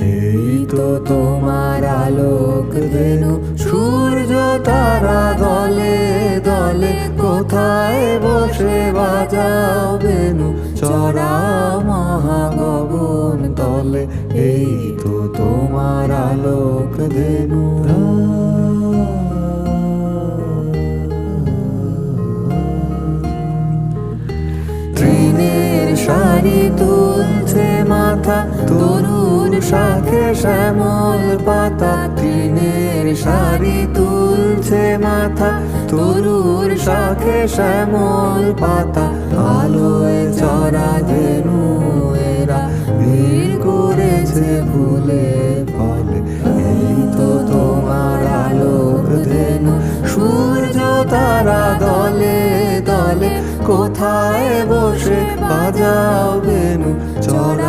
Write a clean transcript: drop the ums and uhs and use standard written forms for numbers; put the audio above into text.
এই তো তোমার আলোক ধেনু, সূর্য তারা দলে দলে, কোথায় বসে বাজাও বেনু, চড়া মহাগগন তলে। এই তো তোমার আলোক ধেনু। তৃণের সারি তুলছে মাথা, তরুর শাখে শ্যামল পাতা। তৃণের সারি তুলছে মাথা, তরুর শাখে শ্যামল পাতা। আলোয় চড়া ধেনু এরা ভিড় করেছে ফুলে ফলে। এই তো তোমার আলোক ধেনু, সূর্য তারা দলে দলে, কোথায় বসে বাজাও বেনু, চড়া